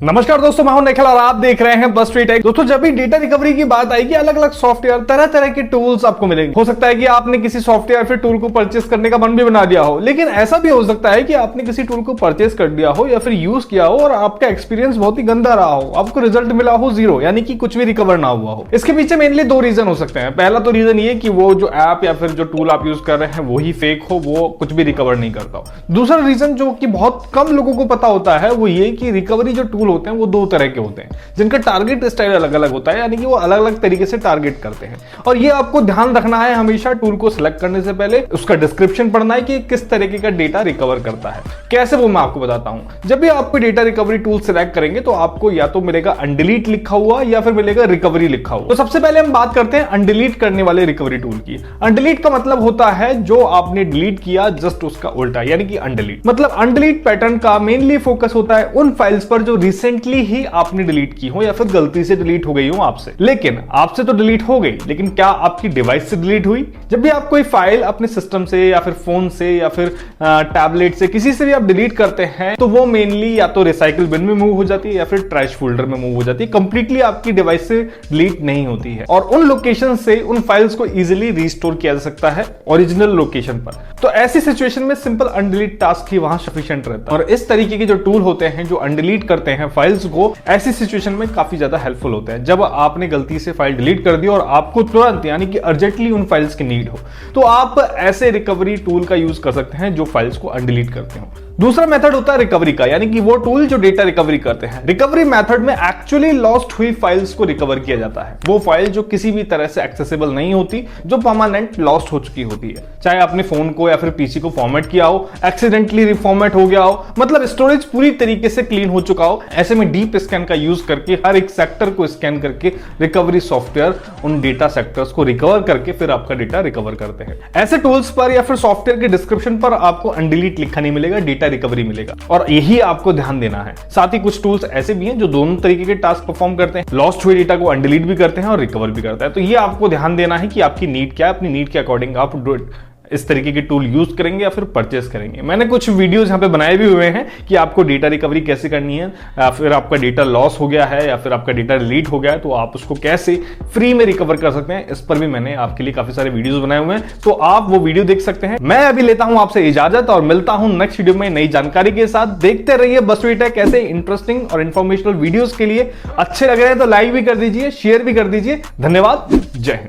नमस्कार दोस्तों, मैं हूं निखिल और आप देख रहे हैं बस टेक। दोस्तों, जब भी डेटा रिकवरी की बात आएगी, अलग अलग सॉफ्टवेयर, तरह तरह के टूल्स आपको मिलेंगे। हो सकता है कि आपने किसी सॉफ्टवेयर फिर टूल को परचेस करने का मन भी बना दिया हो, लेकिन ऐसा भी हो सकता है कि आपने किसी टूल को परचेस कर दिया हो या फिर यूज किया हो और आपका एक्सपीरियंस बहुत ही गंदा रहा हो, आपको रिजल्ट मिला हो जीरो, यानी कि कुछ भी रिकवर ना हुआ हो। इसके पीछे मेनली दो रीजन हो सकते हैं। पहला तो रीजन ये कि वो जो ऐप या फिर जो टूल आप यूज कर रहे हैं वो ही फेक हो, वो कुछ भी रिकवर नहीं करता हो। दूसरा रीजन जो कि बहुत कम लोगों को पता होता है वो ये कि रिकवरी जो टूल होते हैं वो दो तरह के होते हैं, जिनका टारगेट स्टाइल अलग अलग होता है, यानी कि वो अलग अलग तरीके से टारगेट करते हैं। और ये आपको ध्यान रखना है हमेशा टूल को सिलेक्ट करने से पहले, उसका डिस्क्रिप्शन पढ़ना है कि किस तरीके का डेटा रिकवर करता है। कैसे, वो मैं आपको बताता हूं। जब भी आप कोई डेटा रिकवरी टूल सिलेक्ट करेंगे तो आपको या तो मिलेगा अनडिलीट लिखा हुआ या फिर मिलेगा रिकवरी लिखा हुआ। तो सबसे पहले हम बात करते हैं अनडिलीट करने वाले रिकवरी टूल की। अनडिलीट का मतलब होता है जो आपने डिलीट किया जस्ट उसका उल्टा, यानी कि अनडिलीट। मतलब अनडिलीट पैटर्न का मेनली फोकस होता है उन फाइल्स पर जो रिसेंटली ही आपने डिलीट की हो या फिर गलती से डिलीट हो गई हो आपसे। लेकिन आपसे तो डिलीट हो गई, लेकिन क्या आपकी डिवाइस से डिलीट हुई? जब भी आप कोई फाइल अपने सिस्टम से या फिर फोन से या फिर टैबलेट से, किसी से भी आप डिलीट करते हैं तो वो मेनली या तो रिसाइकिल बिन में मूव हो जाती है या फिर ट्रैश फोल्डर में मूव हो जाती है। कंप्लीटली आपकी डिवाइस से डिलीट नहीं होती है और उन लोकेशन से उन फाइल्स को इजीली रिस्टोर किया जा सकता है ओरिजिनल लोकेशन पर। तो ऐसी सिचुएशन में सिंपल अनडिलीट टास्क ही वहां सफिशिएंट रहता है। और इस तरीके के जो टूल होते हैं जो अनडिलीट करते हैं फाइल्स को, ऐसी सिचुएशन में काफी ज्यादा हेल्पफुल होते हैं। जब आपने गलती से फाइल डिलीट कर दी और आपको तुरंत यानी कि अर्जेंटली उन फाइल्स की नीड हो, तो आप ऐसे रिकवरी टूल का यूज कर सकते हैं जो फाइल्स को अनडिलीट करते हो। दूसरा मेथड होता है रिकवरी का, यानी कि वो टूल जो डेटा रिकवरी करते हैं। रिकवरी मेथड में एक्चुअली लॉस्ट हुई फाइल्स को रिकवर किया जाता है। वो फाइल जो किसी भी तरह से एक्सेसिबल नहीं होती, जो परमानेंट लॉस्ट हो चुकी होती है। चाहे आपने फोन को या फिर पीसी को फॉर्मेट किया हो, एक्सीडेंटली रिफॉर्मेट हो गया हो, मतलब स्टोरेज पूरी तरीके से क्लीन हो चुका हो। ऐसे में डीप स्कैन का यूज करके हर एक सेक्टर को स्कैन करके रिकवरी सॉफ्टवेयर उन डेटा सेक्टर्स को रिकवर करके फिर आपका डेटा रिकवर करते हैं। ऐसे टूल्स पर या फिर सॉफ्टवेयर के डिस्क्रिप्शन पर आपको अनडिलीट लिखा नहीं मिलेगा, डेटा रिकवरी मिलेगा। और यही आपको ध्यान देना है। साथ ही कुछ टूल्स ऐसे भी हैं जो दोनों तरीके के टास्क परफॉर्म करते हैं, लॉस्ट हुए डेटा को अनडिलीट भी करते हैं और रिकवर भी करते हैं। तो ये आपको ध्यान देना है कि आपकी नीड क्या है, अपनी नीड के अकॉर्डिंग आप इस तरीके के टूल यूज करेंगे या फिर परचेस करेंगे। मैंने कुछ वीडियोस यहाँ पे बनाए भी हुए हैं कि आपको डेटा रिकवरी कैसे करनी है, या फिर आपका डेटा लॉस हो गया है या फिर आपका डेटा डिलीट हो गया है तो आप उसको कैसे फ्री में रिकवर कर सकते हैं। इस पर भी मैंने आपके लिए काफी सारे वीडियोस बनाए हुए हैं, तो आप वो वीडियो देख सकते हैं। मैं अभी लेता हूं आपसे इजाजत और मिलता हूं नेक्स्ट वीडियो में नई जानकारी के साथ। देखते रहिए बस टेक। ऐसे इंटरेस्टिंग और इंफॉर्मेशनल वीडियोस के लिए अच्छे लग रहे हैं तो लाइक भी कर दीजिए, शेयर भी कर दीजिए। धन्यवाद। जय हिंद।